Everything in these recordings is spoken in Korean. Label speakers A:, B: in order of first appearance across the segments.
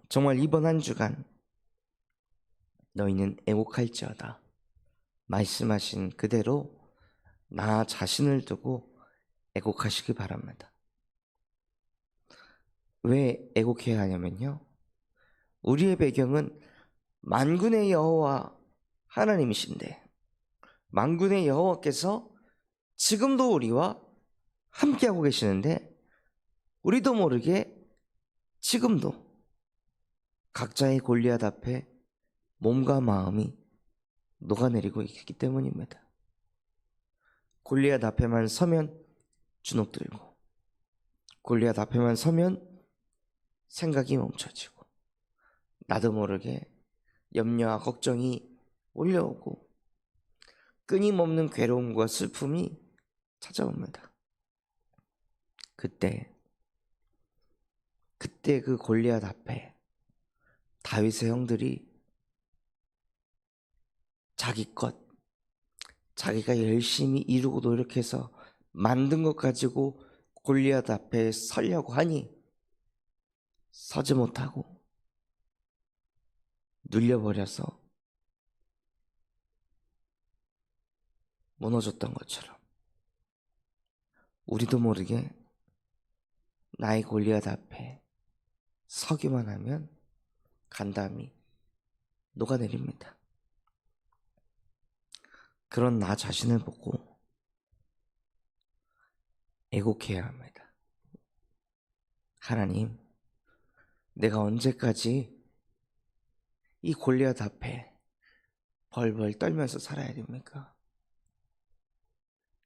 A: 정말 이번 한 주간 너희는 애곡할지어다 말씀하신 그대로 나 자신을 두고 애곡하시기 바랍니다. 왜 애곡해야 하냐면요, 우리의 배경은 만군의 여호와 하나님이신데, 만군의 여호와께서 지금도 우리와 함께하고 계시는데, 우리도 모르게 지금도 각자의 골리앗 앞에 몸과 마음이 녹아내리고 있기 때문입니다. 골리앗 앞에만 서면 주눅 들고, 골리앗 앞에만 서면 생각이 멈춰지고, 나도 모르게 염려와 걱정이 올려오고 끊임없는 괴로움과 슬픔이 찾아옵니다. 그때 그 골리앗 앞에 다윗의 형들이 자기가 열심히 이루고 노력해서 만든 것 가지고 골리앗 앞에 서려고 하니 서지 못하고 눌려버려서 무너졌던 것처럼, 우리도 모르게 나의 골리앗 앞에 서기만 하면 간담이 녹아내립니다. 그런 나 자신을 보고 애곡해야 합니다. 하나님, 내가 언제까지 이 골리앗 앞에 벌벌 떨면서 살아야 됩니까?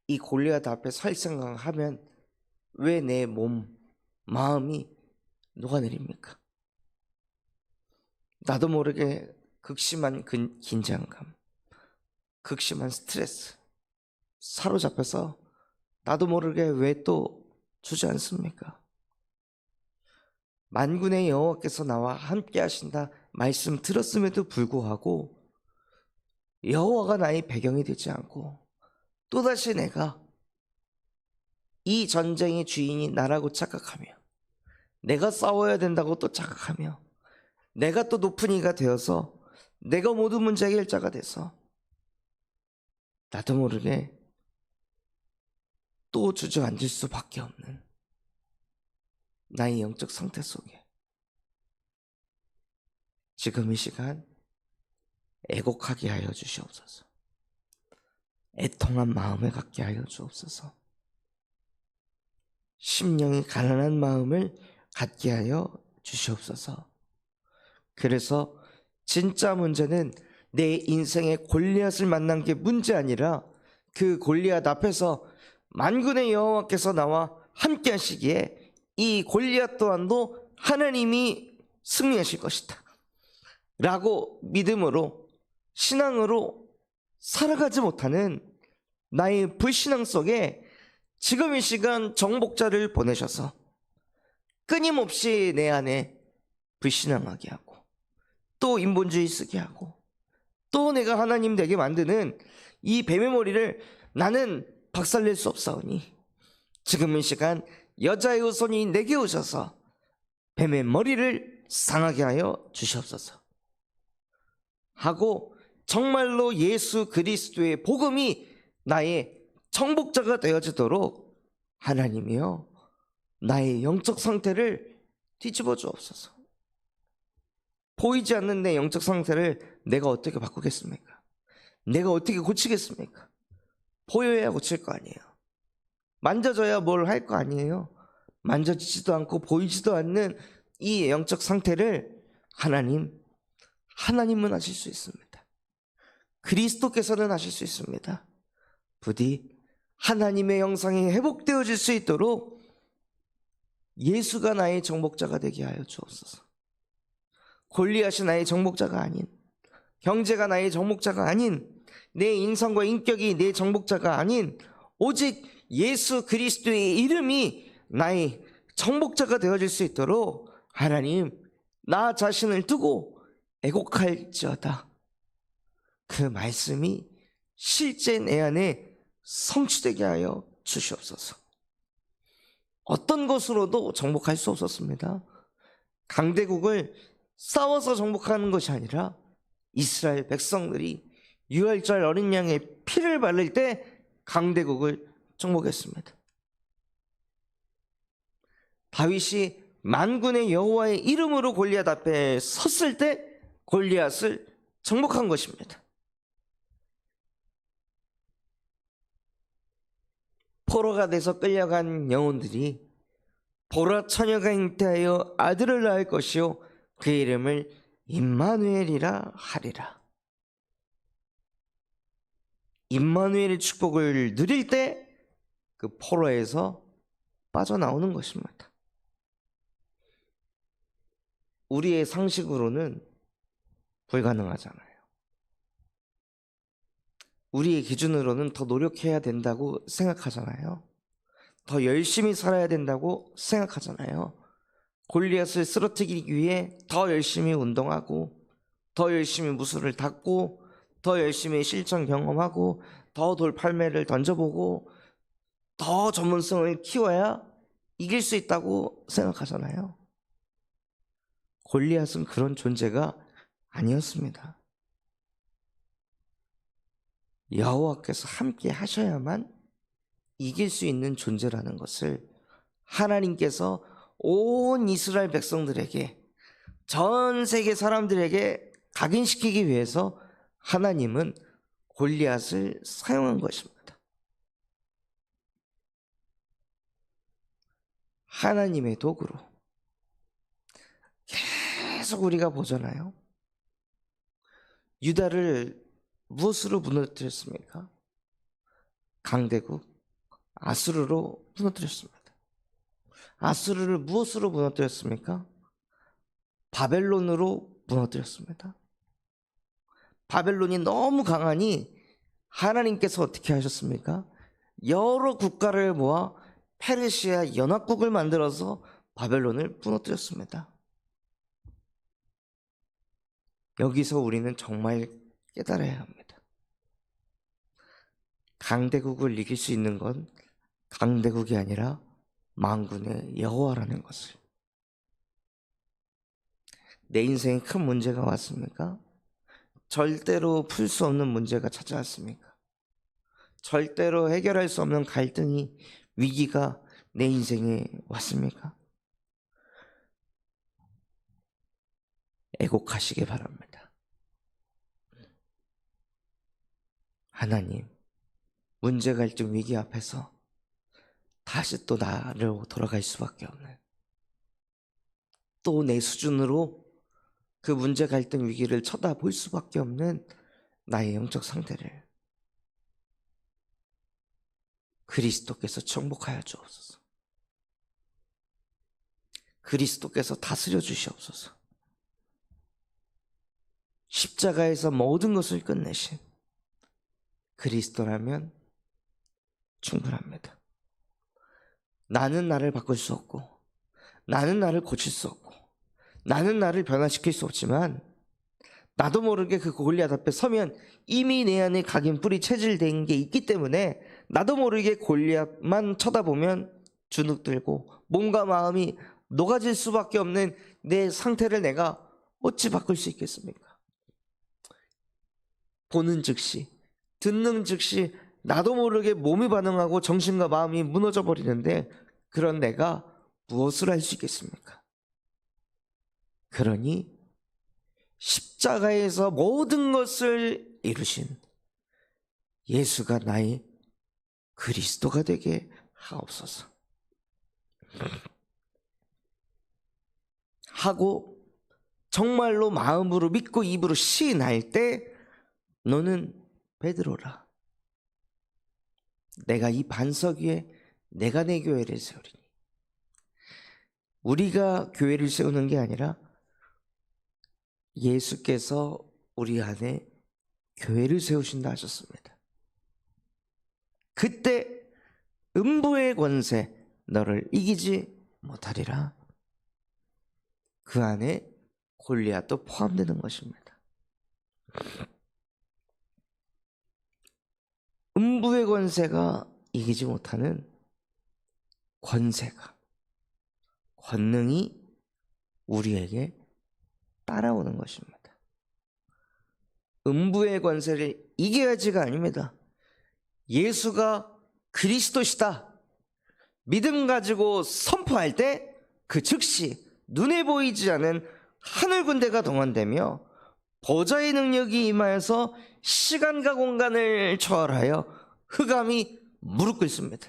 A: 이 골리앗 앞에 설 생각하면 왜 내 몸, 마음이 녹아내립니까? 나도 모르게 극심한 긴장감, 극심한 스트레스 사로잡혀서 나도 모르게 왜 또 주저앉습니까? 만군의 여호와께서 나와 함께 하신다 말씀 들었음에도 불구하고 여호와가 나의 배경이 되지 않고 또다시 내가 이 전쟁의 주인이 나라고 착각하며, 내가 싸워야 된다고 또 착각하며, 내가 또 높은 이가 되어서 내가 모든 문제 해결자가 돼서 나도 모르게 또 주저앉을 수밖에 없는 나의 영적 상태 속에 지금 이 시간 애곡하게 하여 주시옵소서. 애통한 마음을 갖게 하여 주옵소서. 심령이 가난한 마음을 갖게 하여 주시옵소서. 그래서 진짜 문제는 내 인생의 골리앗을 만난 게 문제 아니라 그 골리앗 앞에서 만군의 여호와께서 나와 함께 하시기에 이 골리앗 또한도 하나님이 승리하실 것이다 라고 믿음으로, 신앙으로 살아가지 못하는 나의 불신앙 속에 지금 이 시간 정복자를 보내셔서 끊임없이 내 안에 불신앙하게 하고 또 인본주의 쓰게 하고 또 내가 하나님 되게 만드는 이 뱀의 머리를 나는 박살낼 수 없사오니 지금 이 시간 여자의 후손이 내게 오셔서 뱀의 머리를 상하게 하여 주시옵소서 하고, 정말로 예수 그리스도의 복음이 나의 정복자가 되어지도록 하나님이여 나의 영적 상태를 뒤집어 주옵소서. 보이지 않는 내 영적 상태를 내가 어떻게 바꾸겠습니까? 내가 어떻게 고치겠습니까? 보여야 고칠 거 아니에요. 만져져야 뭘 할 거 아니에요. 만져지지도 않고 보이지도 않는 이 영적 상태를 하나님은 하실 수 있습니다. 그리스도께서는 하실 수 있습니다. 부디 하나님의 형상이 회복되어질 수 있도록 예수가 나의 정복자가 되게 하여 주옵소서. 골리앗이 나의 정복자가 아닌, 경제가 나의 정복자가 아닌, 내 인성과 인격이 내 정복자가 아닌 오직 예수 그리스도의 이름이 나의 정복자가 되어질 수 있도록 하나님, 나 자신을 두고 애곡할지어다 그 말씀이 실제 내 안에 성취되게 하여 주시옵소서. 어떤 것으로도 정복할 수 없었습니다. 강대국을 싸워서 정복하는 것이 아니라 이스라엘 백성들이 유월절 어린 양의 피를 바를 때 강대국을 정복했습니다. 다윗이 만군의 여호와의 이름으로 골리앗 앞에 섰을 때 골리앗을 정복한 것입니다. 포로가 돼서 끌려간 영혼들이 보라 처녀가 잉태하여 아들을 낳을 것이요 그 이름을 임마누엘이라 하리라. 임마누엘의 축복을 누릴 때 그 포로에서 빠져나오는 것입니다. 우리의 상식으로는 불가능하잖아요. 우리의 기준으로는 더 노력해야 된다고 생각하잖아요. 더 열심히 살아야 된다고 생각하잖아요. 골리앗을 쓰러뜨리기 위해 더 열심히 운동하고, 더 열심히 무술을 닦고, 더 열심히 실전 경험하고, 더 돌팔매를 던져보고, 더 전문성을 키워야 이길 수 있다고 생각하잖아요. 골리앗은 그런 존재가 아니었습니다. 여호와께서 함께 하셔야만 이길 수 있는 존재라는 것을 하나님께서 온 이스라엘 백성들에게, 전 세계 사람들에게 각인시키기 위해서 하나님은 골리앗을 사용한 것입니다. 하나님의 도구로 계속 우리가 보잖아요. 유다를 무엇으로 무너뜨렸습니까? 강대국 아수르로 무너뜨렸습니다. 아수르를 무엇으로 무너뜨렸습니까? 바벨론으로 무너뜨렸습니다. 바벨론이 너무 강하니 하나님께서 어떻게 하셨습니까? 여러 국가를 모아 페르시아 연합국을 만들어서 바벨론을 무너뜨렸습니다. 여기서 우리는 정말 깨달아야 합니다. 강대국을 이길 수 있는 건 강대국이 아니라 만군의 여호와라는 것을. 내 인생에 큰 문제가 왔습니까? 절대로 풀 수 없는 문제가 찾아왔습니까? 절대로 해결할 수 없는 갈등이, 위기가 내 인생에 왔습니까? 애곡하시기 바랍니다. 하나님, 문제, 갈등, 위기 앞에서 다시 또 나를 돌아갈 수밖에 없는, 또 내 수준으로 그 문제, 갈등, 위기를 쳐다볼 수밖에 없는 나의 영적 상태를 그리스도께서 정복하여 주옵소서. 그리스도께서 다스려 주시옵소서. 십자가에서 모든 것을 끝내신 그리스도라면 충분합니다. 나는 나를 바꿀 수 없고, 나는 나를 고칠 수 없고, 나는 나를 변화시킬 수 없지만, 나도 모르게 그 골리앗 앞에 서면 이미 내 안에 각인 뿌리 체질된 게 있기 때문에 나도 모르게 골리앗만 쳐다보면 주눅들고 몸과 마음이 녹아질 수밖에 없는 내 상태를 내가 어찌 바꿀 수 있겠습니까? 보는 즉시, 듣는 즉시 나도 모르게 몸이 반응하고 정신과 마음이 무너져 버리는데, 그런 내가 무엇을 할 수 있겠습니까? 그러니 십자가에서 모든 것을 이루신 예수가 나의 그리스도가 되게 하옵소서 하고 정말로 마음으로 믿고 입으로 시인할 때, 너는 베드로라. 내가 이 반석 위에 내가 내 교회를 세우리니. 우리가 교회를 세우는 게 아니라 예수께서 우리 안에 교회를 세우신다 하셨습니다. 그때 음부의 권세 너를 이기지 못하리라. 그 안에 골리앗도 포함되는 것입니다. 음부의 권세가 이기지 못하는 권세가, 권능이 우리에게 따라오는 것입니다. 음부의 권세를 이겨야지가 아닙니다. 예수가 그리스도시다 믿음 가지고 선포할 때 그 즉시 눈에 보이지 않은 하늘 군대가 동원되며 보좌의 능력이 임하여서 시간과 공간을 초월하여 흑암이 무릎 꿇습니다.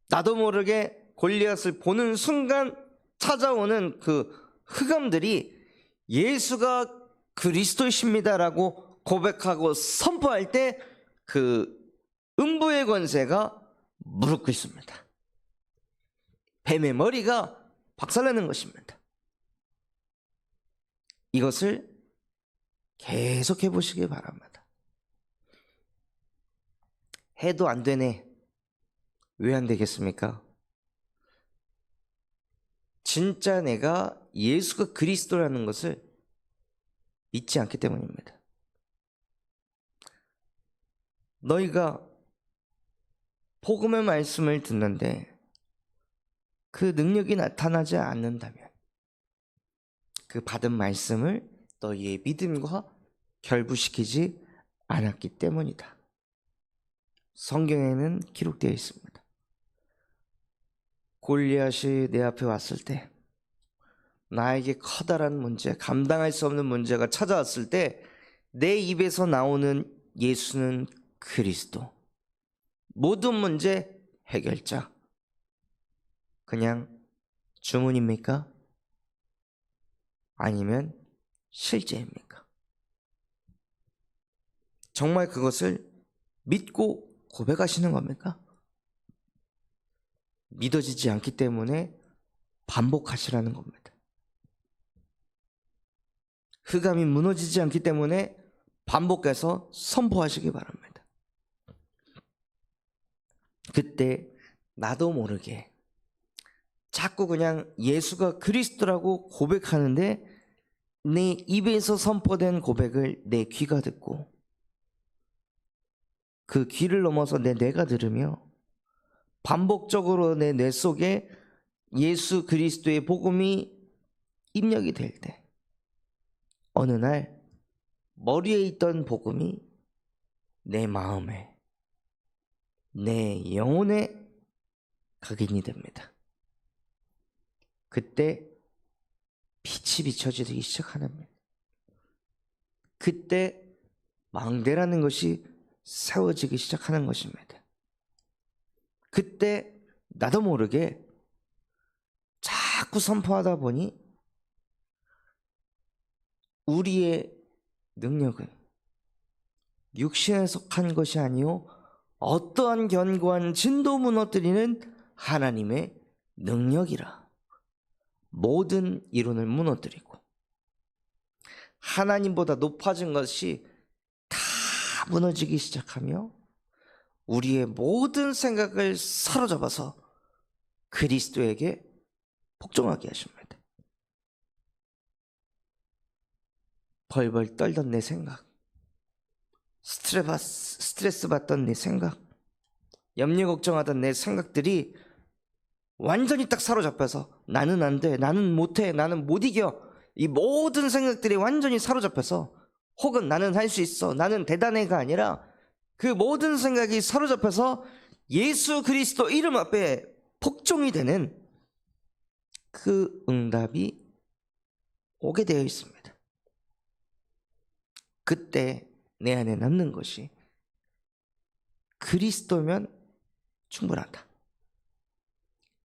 A: 나도 모르게 골리앗을 보는 순간 찾아오는 그 흑암들이 예수가 그리스도이십니다라고 고백하고 선포할 때 그 음부의 권세가 무릎 꿇습니다. 뱀의 머리가 박살나는 것입니다. 이것을 계속해 보시기 바랍니다. 해도 안 되네. 왜 안 되겠습니까? 진짜 내가 예수가 그리스도라는 것을 믿지 않기 때문입니다. 너희가 복음의 말씀을 듣는데 그 능력이 나타나지 않는다면 그 받은 말씀을 너희의 믿음과 결부시키지 않았기 때문이다. 성경에는 기록되어 있습니다. 골리앗이 내 앞에 왔을 때, 나에게 커다란 문제, 감당할 수 없는 문제가 찾아왔을 때 내 입에서 나오는 예수는 그리스도, 모든 문제 해결자. 그냥 주문입니까? 아니면 실제입니까? 정말 그것을 믿고 고백하시는 겁니까? 믿어지지 않기 때문에 반복하시라는 겁니다. 흑암이 무너지지 않기 때문에 반복해서 선포하시기 바랍니다. 그때 나도 모르게 자꾸 그냥 예수가 그리스도라고 고백하는데 내 입에서 선포된 고백을 내 귀가 듣고 그 귀를 넘어서 내 뇌가 들으며 반복적으로 내 뇌 속에 예수 그리스도의 복음이 입력이 될 때 어느 날 머리에 있던 복음이 내 마음에, 내 영혼에 각인이 됩니다. 그때 빛이 비춰지기 시작하는 겁니다. 그때 망대라는 것이 세워지기 시작하는 것입니다. 그때 나도 모르게 자꾸 선포하다 보니 우리의 능력은 육신에 속한 것이 아니요 어떠한 견고한 진도 무너뜨리는 하나님의 능력이라. 모든 이론을 무너뜨리고 하나님보다 높아진 것이 다 무너지기 시작하며 우리의 모든 생각을 사로잡아서 그리스도에게 복종하게 하십니다. 벌벌 떨던 내 생각, 스트레스 받던 내 생각, 염려 걱정하던 내 생각들이 완전히 딱 사로잡혀서 나는 안 돼, 나는 못해, 나는 못 이겨, 이 모든 생각들이 완전히 사로잡혀서 혹은 나는 할 수 있어, 나는 대단해가 아니라 그 모든 생각이 사로잡혀서 예수 그리스도 이름 앞에 복종이 되는 그 응답이 오게 되어 있습니다. 그때 내 안에 남는 것이 그리스도면 충분하다.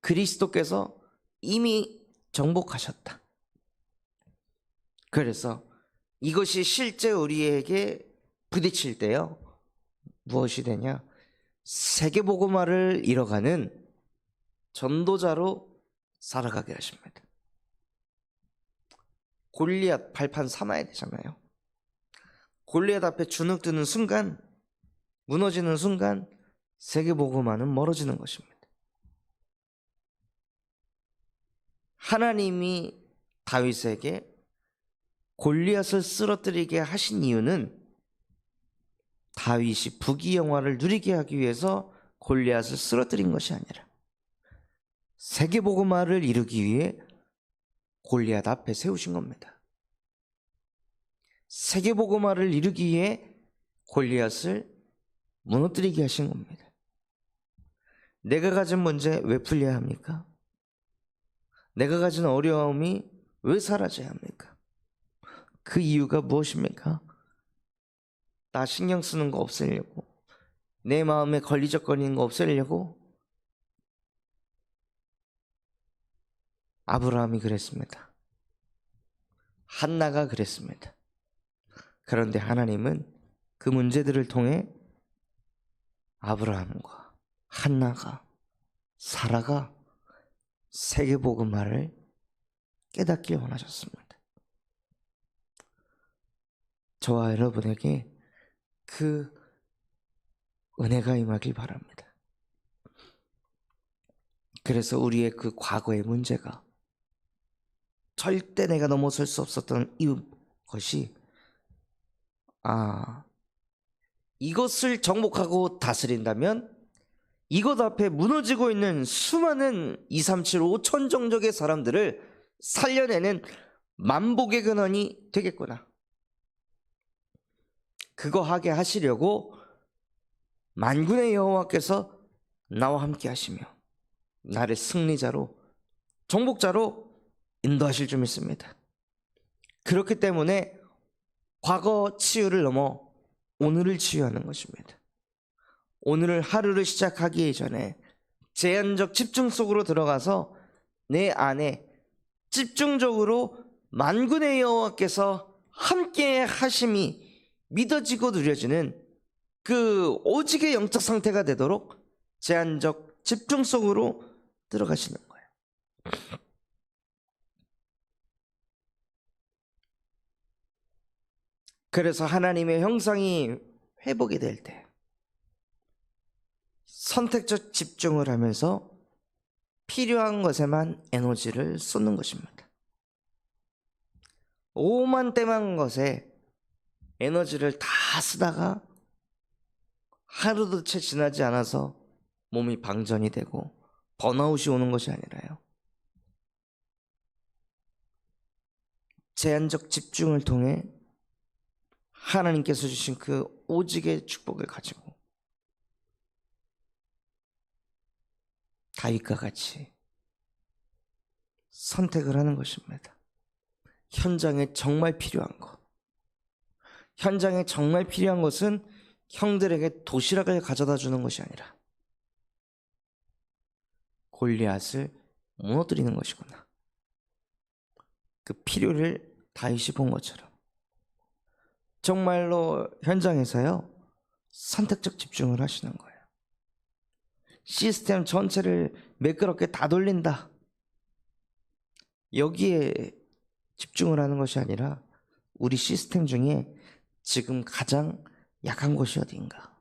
A: 그리스도께서 이미 정복하셨다. 그래서 이것이 실제 우리에게 부딪힐 때요, 무엇이 되냐? 세계복음화를 이뤄가는 전도자로 살아가게 하십니다. 골리앗 발판 삼아야 되잖아요. 골리앗 앞에 주눅드는 순간, 무너지는 순간 세계복음화는 멀어지는 것입니다. 하나님이 다윗에게 골리앗을 쓰러뜨리게 하신 이유는 다윗이 부귀영화를 누리게 하기 위해서 골리앗을 쓰러뜨린 것이 아니라 세계복음화를 이루기 위해 골리앗 앞에 세우신 겁니다. 세계복음화를 이루기 위해 골리앗을 무너뜨리게 하신 겁니다. 내가 가진 문제 왜 풀려야 합니까? 내가 가진 어려움이 왜 사라져야 합니까? 그 이유가 무엇입니까? 나 신경 쓰는 거 없애려고, 내 마음에 걸리적거리는 거 없애려고. 아브라함이 그랬습니다. 한나가 그랬습니다. 그런데 하나님은 그 문제들을 통해 아브라함과 한나가, 사라가 세계복음화를 깨닫길 원하셨습니다. 저와 여러분에게 그 은혜가 임하길 바랍니다. 그래서 우리의 그 과거의 문제가, 절대 내가 넘어설 수 없었던 이것이, 이것을 정복하고 다스린다면 이것 앞에 무너지고 있는 수많은 2, 3, 7, 5천 종족의 사람들을 살려내는 만복의 근원이 되겠구나. 그거 하게 하시려고 만군의 여호와께서 나와 함께 하시며 나를 승리자로, 정복자로 인도하실 줄 믿습니다. 그렇기 때문에 과거 치유를 넘어 오늘을 치유하는 것입니다. 오늘을 하루를 시작하기 전에 제한적 집중 속으로 들어가서 내 안에 집중적으로 만군의 여호와께서 함께 하심이 믿어지고 누려지는 그 오직의 영적 상태가 되도록 제한적 집중 속으로 들어가시는 거예요. 그래서 하나님의 형상이 회복이 될 때 선택적 집중을 하면서 필요한 것에만 에너지를 쏟는 것입니다. 오만때만 것에 에너지를 다 쓰다가 하루도 채 지나지 않아서 몸이 방전이 되고 번아웃이 오는 것이 아니라요, 제한적 집중을 통해 하나님께서 주신 그 오직의 축복을 가지고 다윗과 같이 선택을 하는 것입니다. 현장에 정말 필요한 것, 현장에 정말 필요한 것은 형들에게 도시락을 가져다 주는 것이 아니라 골리앗을 무너뜨리는 것이구나. 그 필요를 다윗이 본 것처럼 정말로 현장에서요, 선택적 집중을 하시는 거예요. 시스템 전체를 매끄럽게 다 돌린다, 여기에 집중을 하는 것이 아니라 우리 시스템 중에 지금 가장 약한 곳이 어디인가,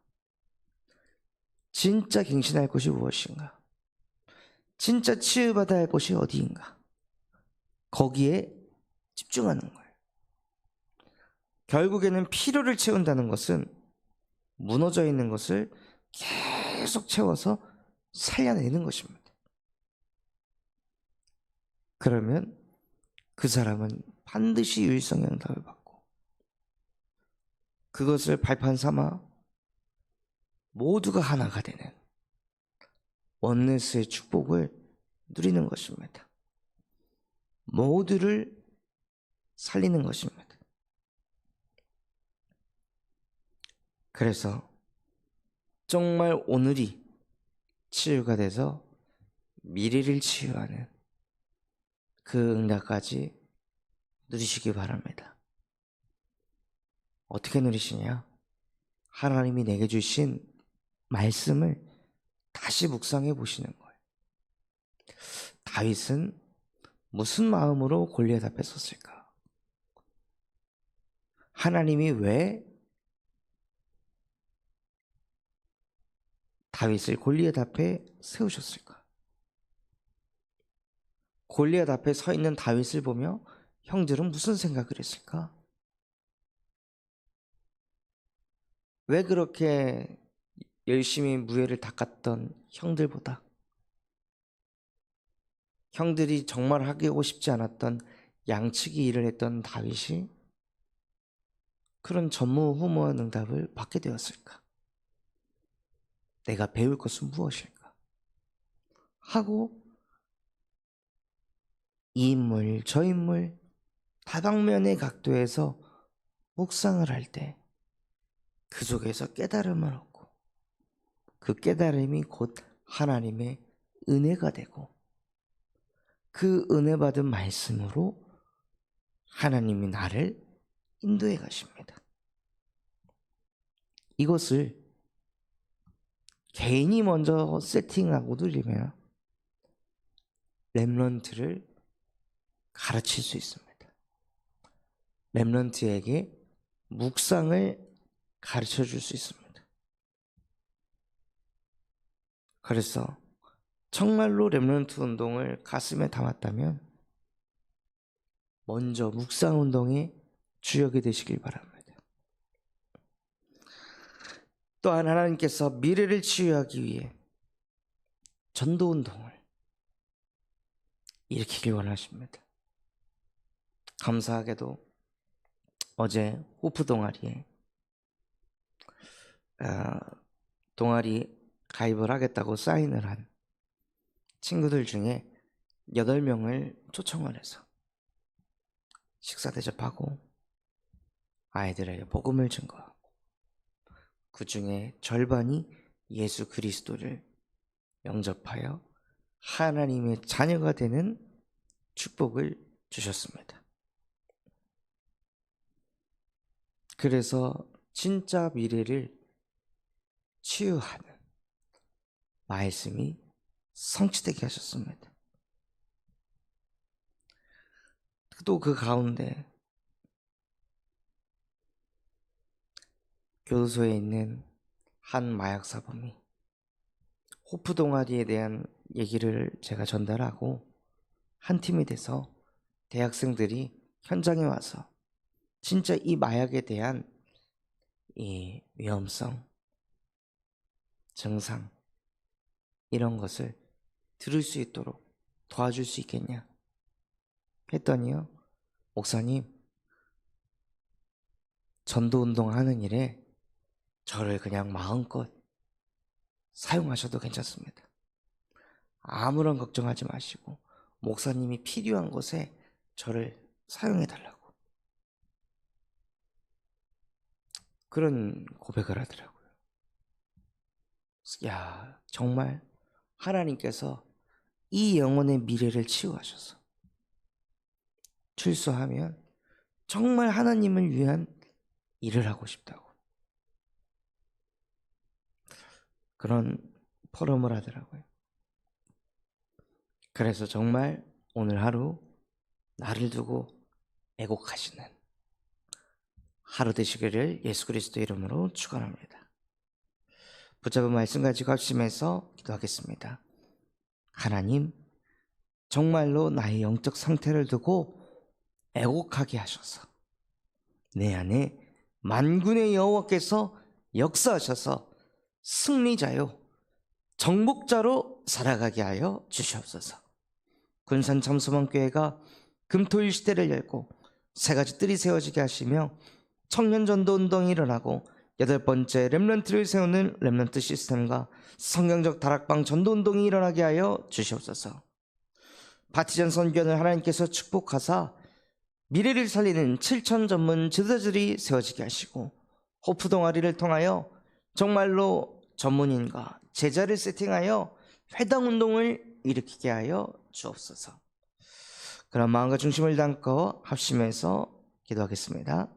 A: 진짜 갱신할 곳이 무엇인가, 진짜 치유받아야 할 곳이 어디인가, 거기에 집중하는 거예요. 결국에는 필요를 채운다는 것은 무너져 있는 것을 계속 채워서 살려내는 것입니다. 그러면 그 사람은 반드시 유일성 응답을 받고 그것을 발판 삼아 모두가 하나가 되는 원네스의 축복을 누리는 것입니다. 모두를 살리는 것입니다. 그래서 정말 오늘이 치유가 돼서 미래를 치유하는 그 응답까지 누리시기 바랍니다. 어떻게 누리시냐? 하나님이 내게 주신 말씀을 다시 묵상해 보시는 거예요. 다윗은 무슨 마음으로 골리앗 앞에 섰을까? 하나님이 왜 다윗을 골리앗 앞에 세우셨을까? 골리앗 앞에 서 있는 다윗을 보며 형들은 무슨 생각을 했을까? 왜 그렇게 열심히 무예를 닦았던 형들보다 형들이 정말 하고 싶지 않았던 양치기 일을 했던 다윗이 그런 전무후무한 응답을 받게 되었을까? 내가 배울 것은 무엇일까? 하고 이 인물 저 인물 다방면의 각도에서 묵상을 할 때 그 속에서 깨달음을 얻고 그 깨달음이 곧 하나님의 은혜가 되고 그 은혜 받은 말씀으로 하나님이 나를 인도해 가십니다. 이것을 개인이 먼저 세팅하고 누리면 렘넌트를 가르칠 수 있습니다. 렘넌트에게 묵상을 가르쳐 줄 수 있습니다. 그래서 정말로 렘넌트 운동을 가슴에 담았다면 먼저 묵상 운동의 주역이 되시길 바랍니다. 또한 하나님께서 미래를 치유하기 위해 전도 운동을 일으키길 원하십니다. 감사하게도 어제 호프 동아리에 동아리 가입을 하겠다고 사인을 한 친구들 중에 8명을 초청을 해서 식사 대접하고 아이들에게 복음을 증거하고 그 중에 절반이 예수 그리스도를 영접하여 하나님의 자녀가 되는 축복을 주셨습니다. 그래서 진짜 미래를 치유하는 말씀이 성취되게 하셨습니다. 또 그 가운데 교도소에 있는 한 마약 사범이 호프 동아리에 대한 얘기를 제가 전달하고 한 팀이 돼서 대학생들이 현장에 와서 진짜 이 마약에 대한 이 위험성, 증상 이런 것을 들을 수 있도록 도와줄 수 있겠냐 했더니요, 목사님, 전도운동 하는 일에 저를 그냥 마음껏 사용하셔도 괜찮습니다. 아무런 걱정하지 마시고 목사님이 필요한 곳에 저를 사용해 달라고 그런 고백을 하더라고요. 야, 정말 하나님께서 이 영혼의 미래를 치유하셔서 출소하면 정말 하나님을 위한 일을 하고 싶다고 그런 포럼을 하더라고요. 그래서 정말 오늘 하루 나를 두고 애곡하시는 하루 되시기를 예수 그리스도 이름으로 축원합니다. 붙잡은 말씀 가지고 합심해서 기도하겠습니다. 하나님, 정말로 나의 영적 상태를 두고 애곡하게 하셔서 내 안에 만군의 여호와께서 역사하셔서 승리자요 정복자로 살아가게 하여 주시옵소서. 군산 잠수망교회가 금토일 시대를 열고 세 가지 뜰이 세워지게 하시며 청년 전도 운동이 일어나고 8번째 렘넌트를 세우는 렘넌트 시스템과 성경적 다락방 전도 운동이 일어나게 하여 주시옵소서. 바티전 선교원을 하나님께서 축복하사 미래를 살리는 7천 전문 지도자들이 세워지게 하시고 호프 동아리를 통하여 정말로 전문인과 제자를 세팅하여 회당 운동을 일으키게 하여 주옵소서. 그런 마음과 중심을 담고 합심해서 기도하겠습니다.